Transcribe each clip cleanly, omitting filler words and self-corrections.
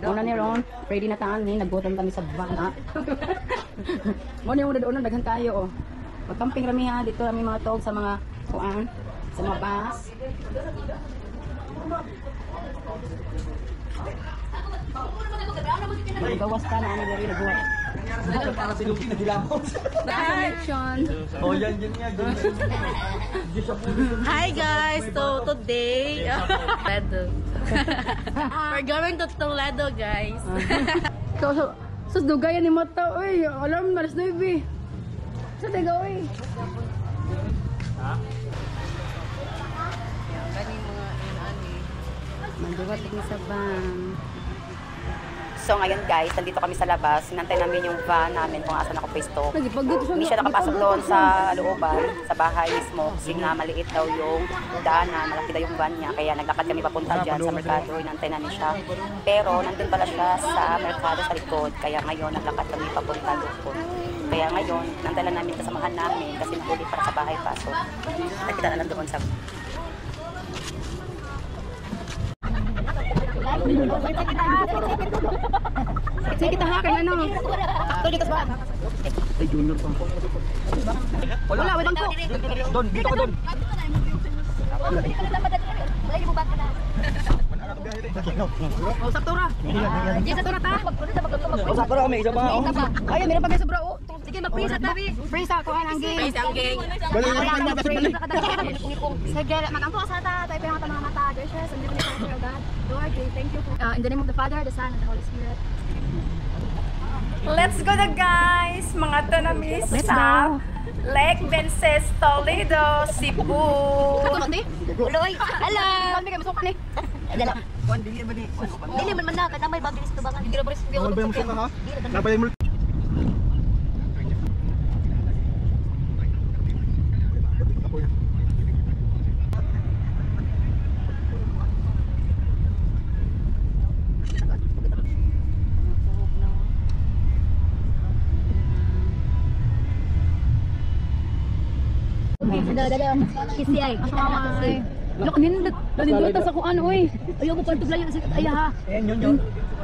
Muna ni Ron, ready na taan ni nagutom kami sa van. Mo ni mo doon daghan kayo oh. Magkamping rami ha dito rami mga tog sa mga kuan, sa mga bus. Gawas ka na ani diri nagbuhat. Para sinuki na gilamos. Connection. Oh, yan nga. Hi guys, so today Toledo. We're going to Toledo, guys. So dugayan ni mata oy, alam na alas 9. Sa taga oy. Ha? Yan kani mga ani. Manduwat ni sa van. So ngayon guys, nandito kami sa labas. Sinantay namin yung van namin kung asan ako pwesto. Hindi siya nakapasok doon sa looban, sa bahay mismo. Kasi nga maliit daw yung daanan, malaki daw yung van niya. Kaya naglakad kami papunta dyan sa merkado. Inantay namin siya. Pero nandun pala siya sa merkado sa likod. Kaya ngayon naglakad kami papunta doon. Kaya ngayon, nantay lang namin kasamahan namin kasi nahuli para sa bahay pa. So nakita na lang doon sa... Sige kita ha, kaya ano? Ito dito sa baba. Ay, junior pa. Wala, walang ko. Don, dito ka don. Oh, saktura. Yes, saktura ta. Oh, sakto ra kami, isa pa. Ay, meron pa kayo sobra. Sige, mag-freeze at tabi. Freeze ako, ang game. Freeze ang gang. Balik na kanya kasi balik. Sige, magampo sa ta, tayo pinang mga mata, gracious, and live in the country of God. Lord, we thank you for, in the name of the Father, the Son, and the Holy Spirit. Let's go na guys, mga tanamis sa Lake Vences, Toledo, Cebu. Uloy, hello! Kami kami suka ni. Dili man na, kada may bagay sa tubangan. Dili ba rin Wala ba yung suka ha? Napay mo. Kisi ay. Lok nindot sa kuan oy. Ayaw ko pantog layo sa ayaw ha. Ayan, yun.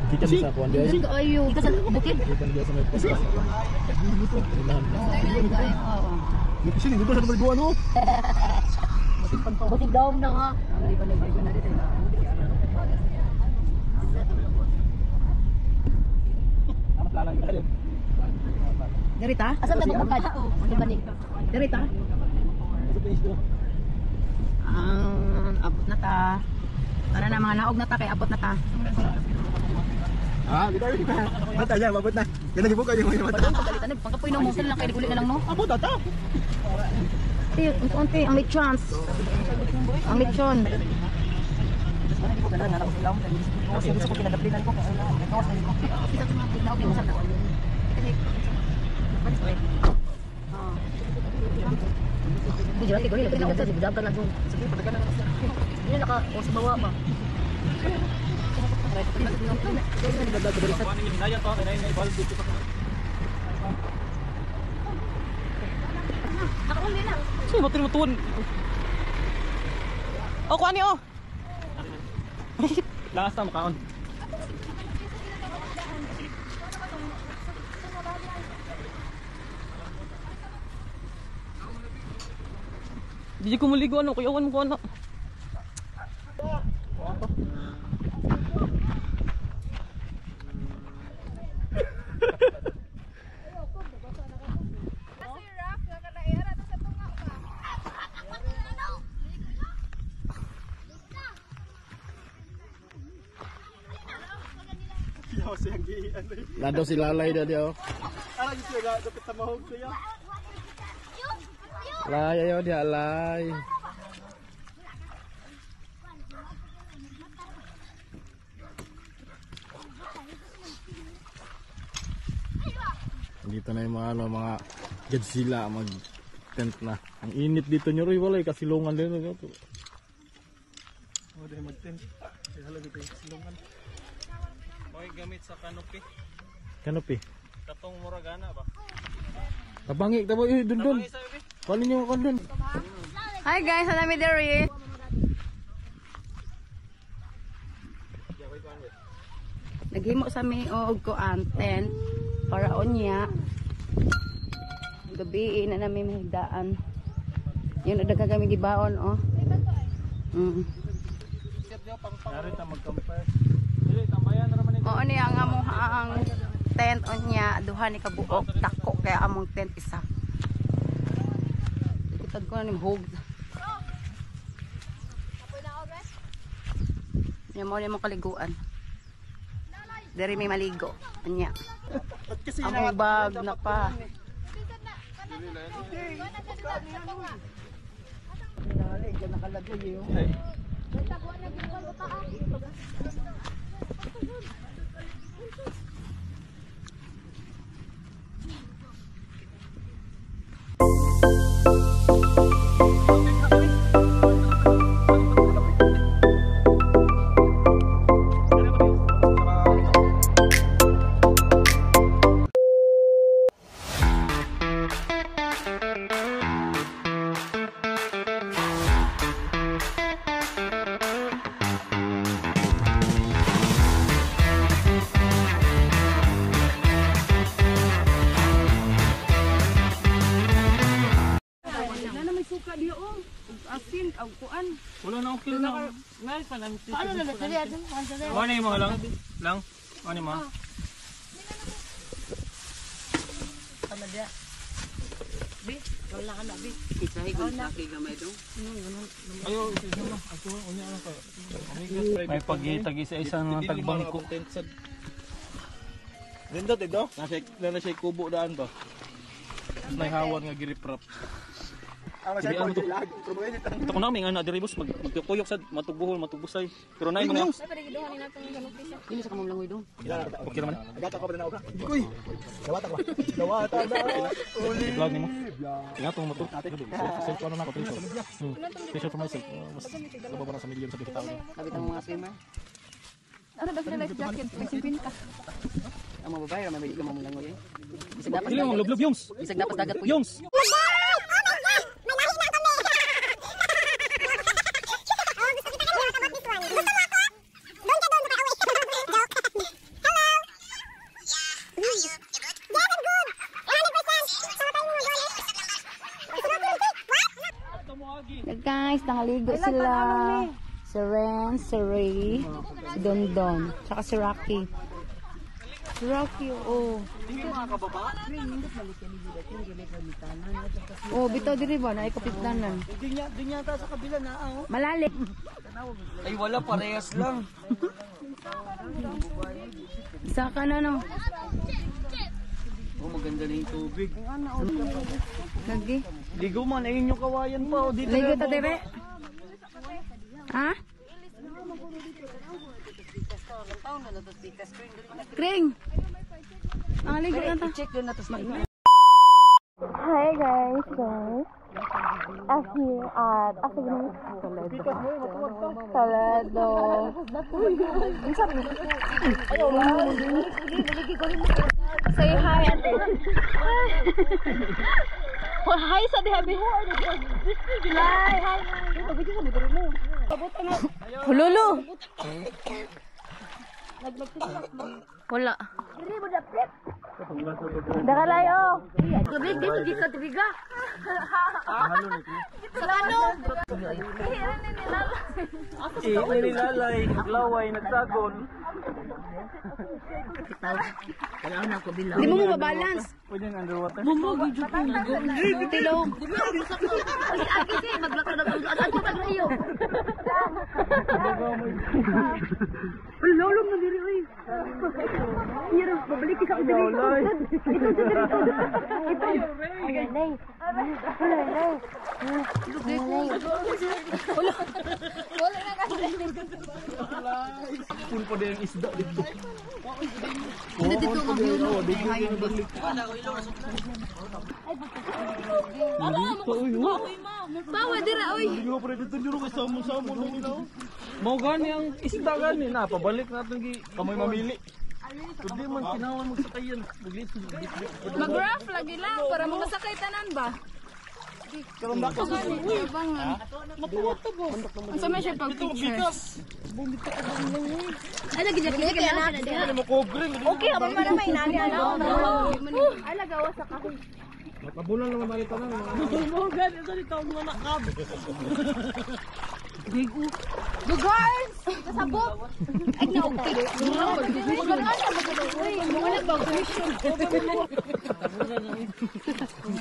Kita mo sa kuwan guys. Ayaw. Ika sa bukid. Kasi dito sa tuloy buwan ho. Bukid daw na ha. Derita? Asa ta bukad? Dibalik. Derita? Abot na ta. Tara na mga naog na ta kay abot na ta. Ah, dito. Mata yan, mabot na. Yan lagi buka yung mata. Pagalitan na pagkapoy no mo lang kay dili na lang no. Abot ata. Unti ang lechons. Ang lechon. Bujurati ko rin, pinag-usap, bujurati ka lang doon. Sige, patagal na. Hindi na o sa bawa pa. Nakauli na. Sino mo tinutuan? O, kuha niyo! Lakas na makaon. Di ko maligo ano, kuyawan mo ko ano. Lado si Lalay na diyo. Lay ayo dia lay. Dito na yung mga Godzilla mag tent na. Ang init dito nyo rin wala kasilungan din na ito. Oh, dahil mag tent. Kaya halaga ito yung kasilungan. Okay, gamit sa canopy. Canopy? Katong muragana ba? Tabangi, tabangi, dun. Kunin nyo ako dun. Hi guys, hanami diri. Naghimo sa mi og kuan tent para unya. Gabi na namin mahigdaan. Yung nagdaga kami gibaon oh. Yari ta mag-compare. Dili tambayan ra man ni. Oo niya nga mo ang tent unya duha ni kabuok tako kaya among tent isa. Ikutag ko na ni hog. Yan mo ni mo kaliguan. Dari may maligo. Anya. Among bag na pa. Asin, ang kuan. Wala na okay na. Nay pa nang tissue. Ano na dali adun? Ano mo lang? Lang. Ano mo? Ano dia? Bi, wala ka na bi. Isahi ko sa kay gamay do. Ayo, isa mo. Ako unya ano ka. May pagitag isa isang tagbangko. Ganda dito. Nasa siya kubo daan to. May hawan nga giriprap. Sige ano to? Ito ko na may nga diribos magkuyok sa matubuhol matubusay. Pero nay mga. Dili sa kamong langoy do. Okay naman. Agata ko pa na uga. Uy. Dawata ko. Dawata na. Vlog nimo. Ingat mo to. Self ano na ko to. Special for myself. Mas nababara sa milyon sa kita. Kabit ang mga swimmer. Ano ba sila life jacket? May sipin ka. Ang mga babae may ka mamong langoy. Bisag dapat. Dili mo lublob yungs. Bisag dapat dagat po. Yungs. Guys, nakaligo sila. Si Ren, si Ray, si Dondon, tsaka si Rocky. Si Rocky, oh. Oh, bitaw diri ba? Naikapitdanan. Di niya ta sa kabila na ako. Malalim. Ay wala parehas lang. Isa ka na no. Oh maganda na yung tubig. Lagi. Ligo man ayun yung kawayan pa oh dito. Ligo ta dire. Ha? Kring. Ligo na ta. Check doon na tas mag. Hi guys, so I'm here at Toledo. Say hi, ate. Well, hi sa dihabi. Hi. Hululu. Wala. Dakalayo. Gabi dito di ka triga. Salano. Nilalay, naglaway, nagsagon. Di mo mabalance. Pwede yung underwater. Tilong. Lolong na diri oy. Hiro, babalik ka diri. Full pa din isda dito. Hindi dito ang view. Bawa dira oy. Hindi ko pa rin dito nyo kay samo-samo lang ina. Mau gani ang isda gani na pabalik natin gi kamoy mamili. Hindi man kinawan mo sa tayan. Mag-graph lagi lang para makasakay tanan ba? Ang sama siya pag-picture. Ay, lagi na kaya Mo covering. okay, abang maramay nani ano. Ay, lagawa sa kahoy. Mabulan naman malita na. Guys! Kasabot! Ay, na-okay. Maganda siya, maganda. Mga nag-vibration.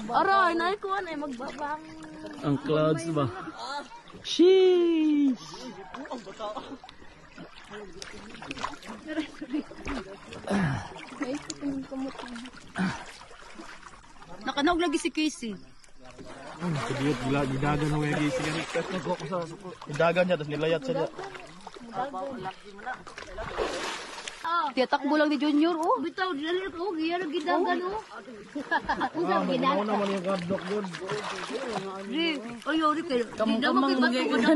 Aray, naikuan ay magbabang. Ang clouds ba? Sheesh! Nakanog lagi si Casey. Kadiot gila gidagan ng mga gising ni. Tapos nagko ko sa gidagan niya tapos nilayat siya. Tiyatakbo lang ni Junior, oh. Bitaw, dali ko, giya na gidagan, oh. Ano naman yung gadlock yun. Ay, yori kayo. Hindi naman kayo bato ko na.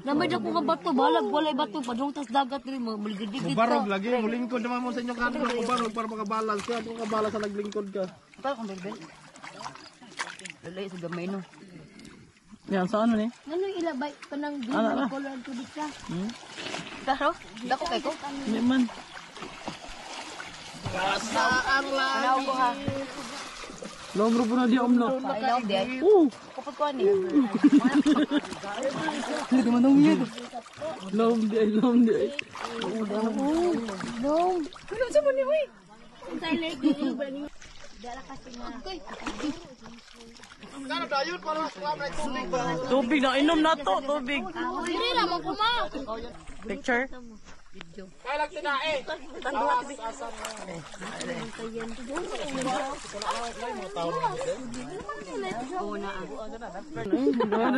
Namay ako nga bato, balag, walay bato, padung tas dagat rin, maligid-ligid Mubarog ka. lagi, mulingkod naman mo sa inyong kanto. Mubarog para makabalance. Kaya kung kabalance sa naglingkod ka. Ito, kung bel-bel. Lalay sa gamay, no. Yan, sa ano ni? Ano yung ilabay? Kanang green color ang tubig ka. Karo, dako kay ko. Hindi man. Anaw ko ha. Longro po na di omlo. Anaw di ay. Kapag ko ani. Hindi man nung yun. Lom di ay, lom di ay. Ano sa mo ni Uy? Unsay lagi ni dala kasi na. Tubig na, inom na to, tubig. Dili ra man kuma. Picture?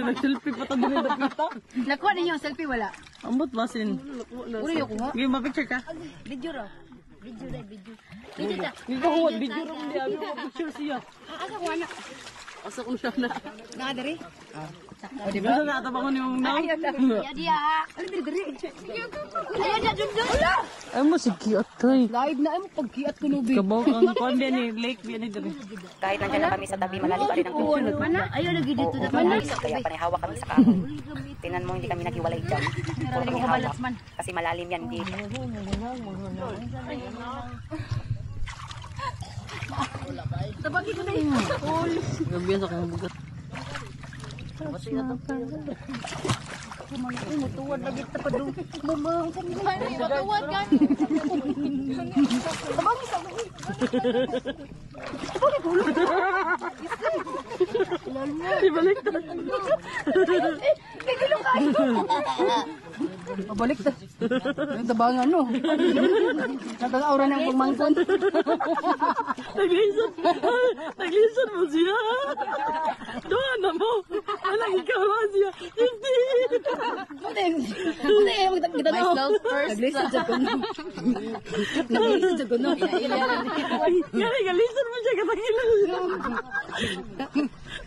Nag-selfie pa tayo din nakita. Nakuha ninyo ang selfie wala. Ambot basin. Uri ko nga. Game ma-picture ka? Video ra. Video ra, video. Video ta. Hindi ko huwag video rin hindi. Ano ko picture siya? Asa ko ana. Asa ko siya na. Nga diri. O diba? Nasa natabang ko yung now? Ya dia. Ano diri? Ayo ja jujur. Ay mo, sige atoy. Live na mo pagkiat ko nubi. Kabaw ang kwan din ni Lake din dito. Kahit nandiyan na kami sa tabi, malalim pa rin ang tubig. Ayo lagi dito na Kaya panihawa kami sa kahoy. Tinan mo, hindi kami naghiwalay dyan. Puro kami hawak. Kasi malalim yan dito. Tabagi ko na yun. Gabi sa kong bugat. Mutuwad lagi ta padung. Mama, mutuwad kan. Tabagi sa mo. Ibalik ta. Mabalik ta. Yung tabangan no. Natang aura ng pagmangkon. Naglisan mo siya. Doon na mo. Walang ikaw na siya. Hindi. Hindi, kita na. Naglisan sa kuno. Naglisan sa kuno. Galisan mo siya katagilan.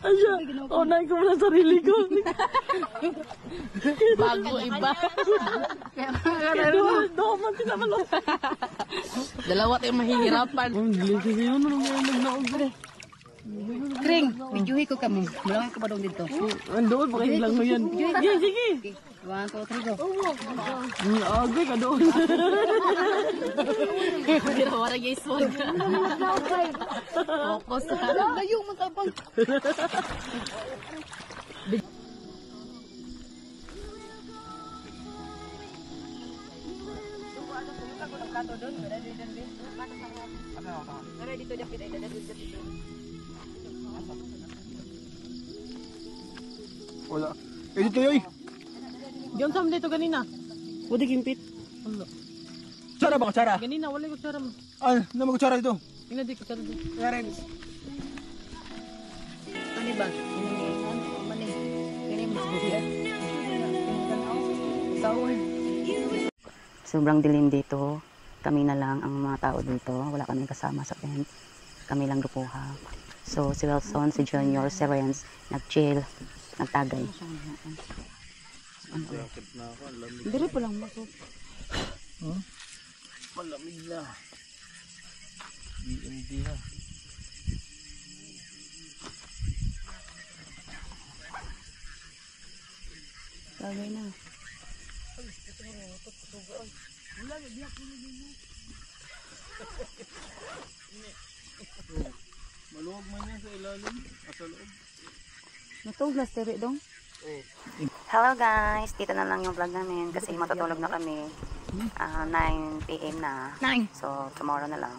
Asya, unay ko na sarili ko. Bago iba. Doon man sinamalo. Dalawa tayong mahihirapan. Dili kasi yun. Nagnaog ko. Kring, videohi ko kamo. Malawin ko pa doon dito. Andoon, pakihilang mo yan. Sige, sige. 1, 2, 3, go. Agay ka doon. Ginawa yung swag. Focus. Layo mo tapang. Wala. Eh dito yoy. Diyan sa dito ganina. Pwede gimpit. Tsara ba tsara? Ganina, wala ko tsara. Ah, na magtsara dito. Ina di ko tsara dito. Yaren. Ano ba? Mani. Kini mas buhiya. Tawon. Sobrang dilim dito. Kami na lang ang mga tao dito. Wala kami kasama sa tent. Kami lang grupuha. So, si Wilson, si Junior, si Renz, nag-chill, nagtagay. Diri pa lang masok. Malamig na. Hindi ha. Tagay na. Maluwag man yan sa ilalim. Sa loob. Natuglas, tiri dong. Hello guys, dito na lang yung vlog namin kasi matutulog na kami. 9 PM na. 9. So, tomorrow na lang.